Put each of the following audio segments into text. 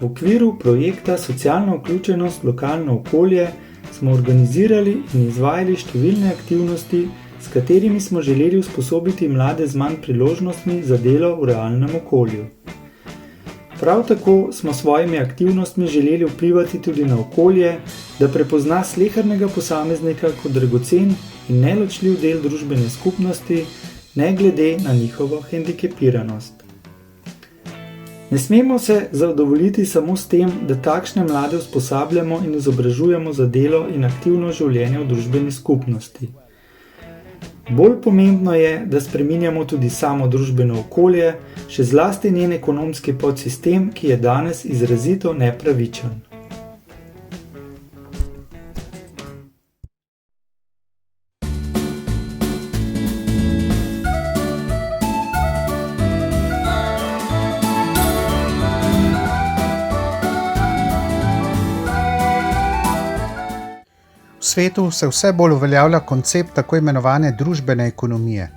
V okviru projekta Socialna vključenost, lokalno okolje smo organizirali in izvajali številne aktivnosti, s katerimi smo želeli usposobiti mlade z manj priložnostmi za delo v realnem okolju. Prav tako smo s svojimi aktivnostmi želeli vplivati tudi na okolje, da prepozna slehernega posameznika kot dragocen in neločljiv del družbene skupnosti, ne glede na njihovo hendikepiranost. Ne smemo se zadovoljiti samo s tem, da takšne mlade usposabljamo in izobražujemo za delo in aktivno življenje v družbeni skupnosti. Bolj pomembno je, da spreminjamo tudi samo družbeno okolje, še zlasti njen ekonomski podsistem, ki je danes izrazito nepravičen. V svetu se vse bolj uveljavlja koncept tako imenovane družbene ekonomije.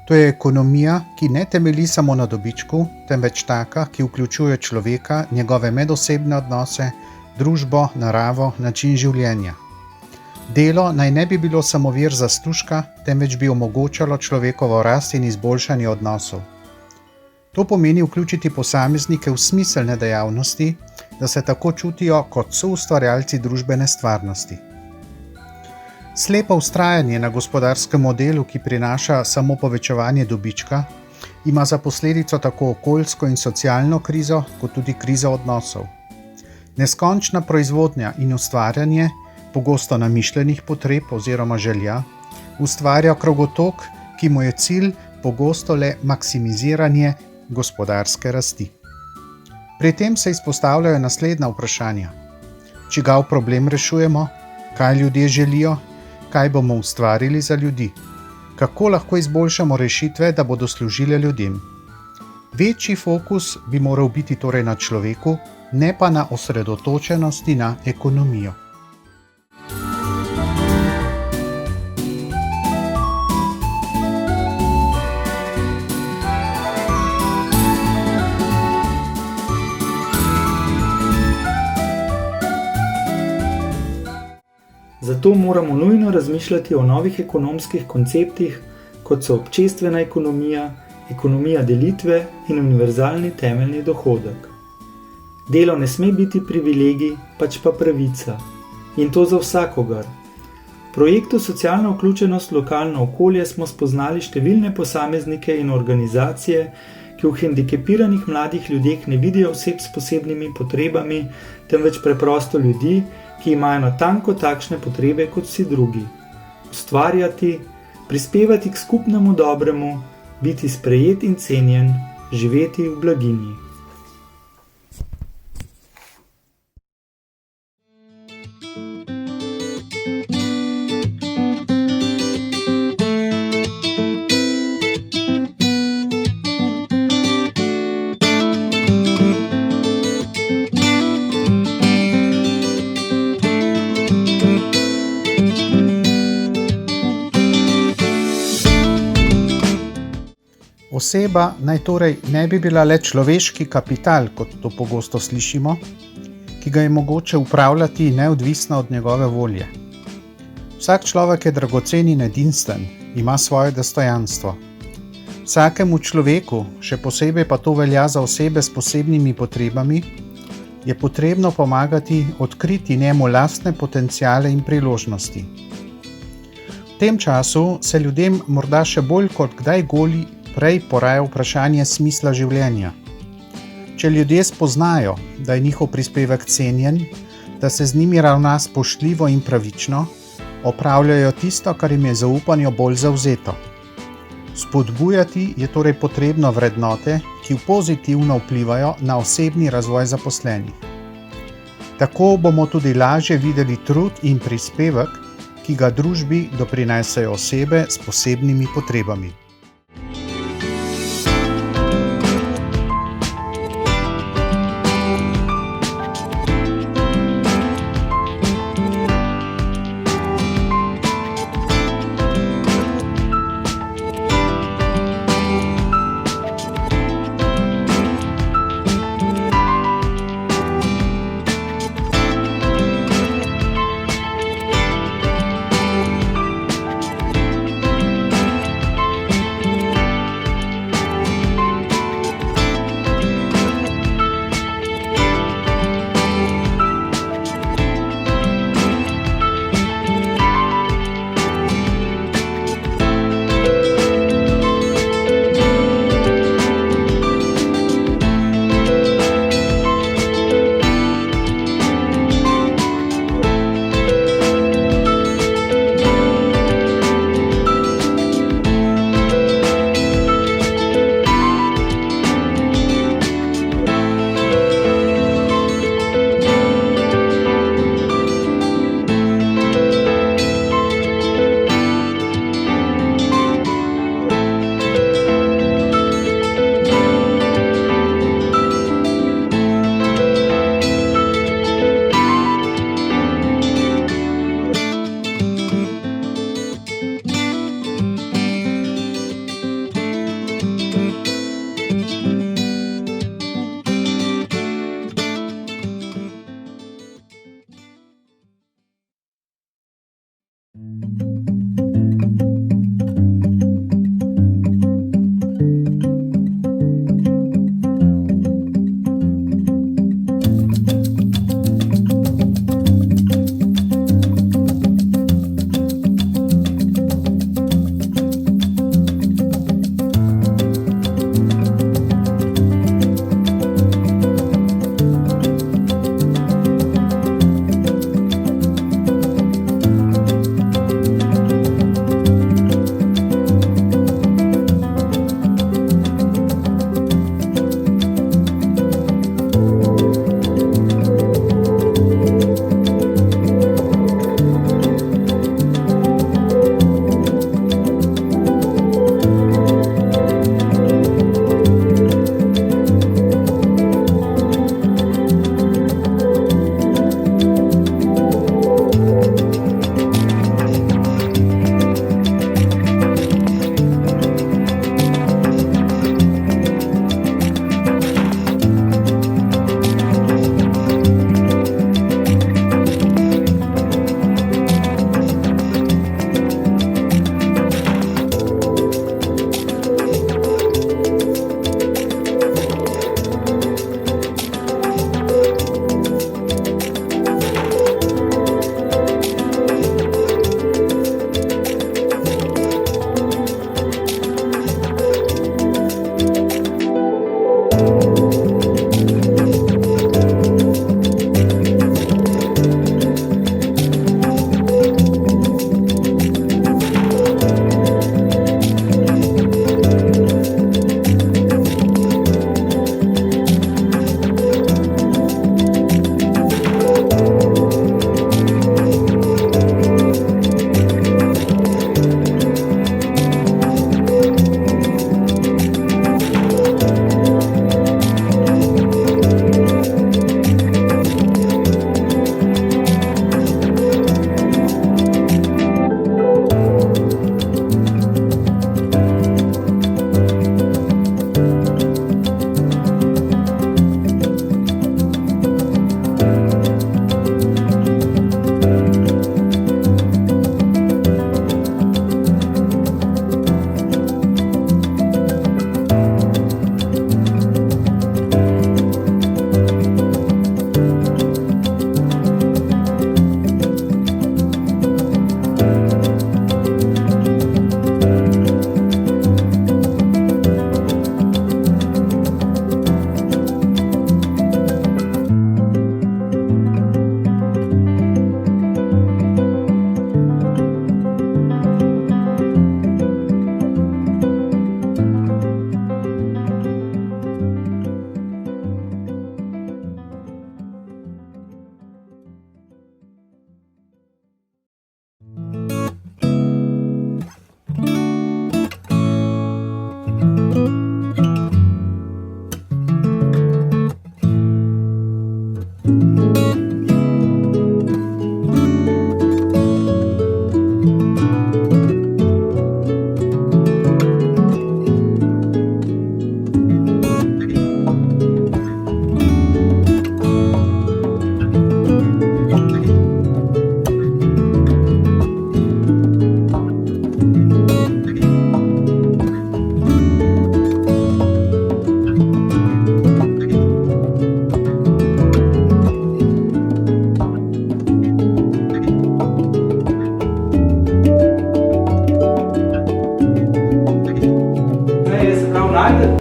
To je ekonomija, ki ne temelji samo na dobičku, temveč taka, ki vključuje človeka, njegove medosebne odnose, družbo, naravo, način življenja. Delo naj ne bi bilo samo vir zaslužka, temveč bi omogočalo človekovo rast in izboljšanje odnosov. To pomeni vključiti posameznike v smiselne dejavnosti, da se tako čutijo kot soustvarjalci družbene stvarnosti. Slepo vztrajanje na gospodarskem modelu, ki prinaša samo povečevanje dobička, ima za posledico tako okoljsko in socialno krizo, kot tudi krizo odnosov. Neskončna proizvodnja in ustvarjanje, pogosto namišljenih potreb oziroma želja, ustvarja krogotok, ki mu je cilj pogosto le maksimiziranje gospodarske rasti. Pri tem se izpostavljajo naslednja vprašanja. Čigav problem rešujemo? Kaj ljudje želijo? Kaj bomo ustvarili za ljudi? Kako lahko izboljšamo rešitve, da bodo služile ljudem? Večji fokus bi moral biti torej na človeku, ne pa na osredotočenosti na ekonomijo. Zato moramo nujno razmišljati o novih ekonomskih konceptih, kot so občestvena ekonomija, ekonomija delitve in univerzalni temeljni dohodek. Delo ne sme biti privilegij, pač pa pravica. In to za vsakogar. V projektu Socialna vključenost, lokalno okolje smo spoznali številne posameznike in organizacije, ki v hendikepiranih mladih ljudeh ne vidijo oseb s posebnimi potrebami, temveč preprosto ljudi, ki imajo natanko takšne potrebe kot vsi drugi. Ustvarjati, prispevati k skupnemu dobremu, biti sprejet in cenjen, živeti v blaginji. Oseba naj torej ne bi bila le človeški kapital, kot to pogosto slišimo, ki ga je mogoče upravljati neodvisno od njegove volje. Vsak človek je dragocen in edinstven, ima svoje dostojanstvo. Vsakemu človeku, še posebej pa to velja za osebe s posebnimi potrebami, je potrebno pomagati odkriti njemu lastne potenciale in priložnosti. V tem času se ljudem morda še bolj kot kdajkoli prej poraja vprašanje smisla življenja. Če ljudje spoznajo, da je njihov prispevek cenjen, da se z njimi ravna spoštljivo in pravično, opravljajo tisto, kar jim je zaupanju bolj zavzeto. Spodbujati je torej potrebno vrednote, ki pozitivno vplivajo na osebni razvoj zaposlenih. Tako bomo tudi lažje videli trud in prispevek, ki ga družbi doprinesejo osebe s posebnimi potrebami.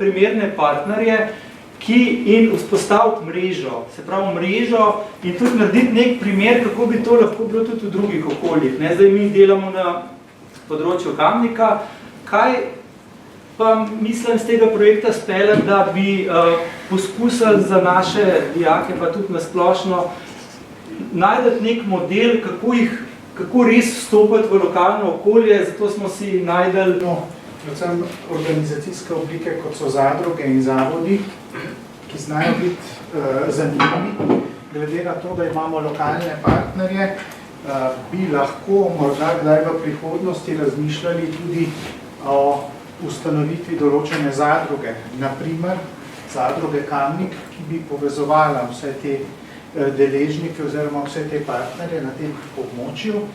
primerne partnerje, in vzpostaviti mrežo, se pravi mrežo in tudi narediti nek primer, kako bi to lahko bilo tudi v drugih okoljih. Zdaj mi delamo na področju Kamnika, kaj pa mislim z tega projekta speljati, da bi poskusili za naše dijake, pa tudi nasplošno, najdeti nek model, kako res vstopiti v lokalno okolje, zato smo si najdeli predvsem organizacijske oblike, kot so zadruge in zavodi, ki znajo biti zanimivi. Glede na to, da imamo lokalne partnerje, bi lahko morda kdaj v prihodnosti razmišljali tudi o ustanovitvi določene zadruge. Naprimer, zadruge Kamnik, ki bi povezovala vse te deležnike oziroma vse te partnerje na tem območju.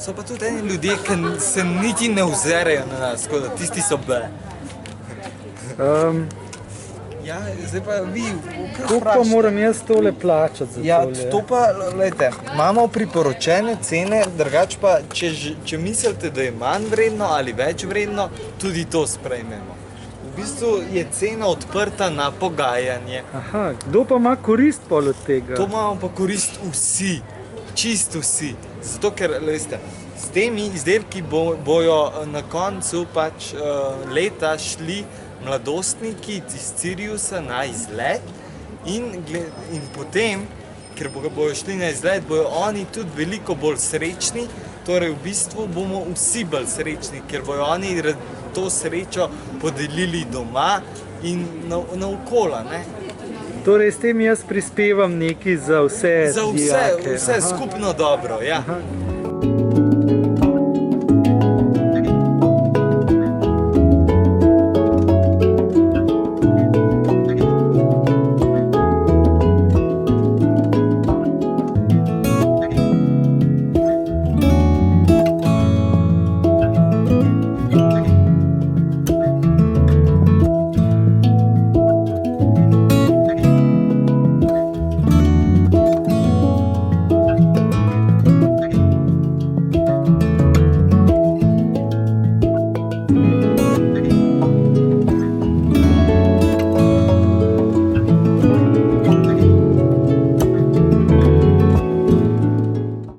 So pa tudi eni ljudje, ki se niti ne ozerajo na nas, tako da tisti so B. Ja, zdaj pa vi... Kako pa moram jaz tole plačati za tole? Ja, to pa, gledajte, imamo priporočene cene, drugače pa, če mislite, da je manj vredno ali več vredno, tudi to sprejmemo. V bistvu je cena odprta na pogajanje. Aha, kdo pa ima korist pol od tega? To imamo pa korist vsi, čisto vsi. Zato, ker, veste, s temi izdelki bojo na koncu pač leta šli mladostniki iz Siriusa na izlet in potem, ker bojo šli na izlet, bojo oni tudi veliko bolj srečni, torej v bistvu bomo vsi bolj srečni, ker bojo oni to srečo podelili doma in naokola, ne? Torej, s tem jaz prispevam nekaj za vse dijake. Za vse skupno dobro, ja. Aha.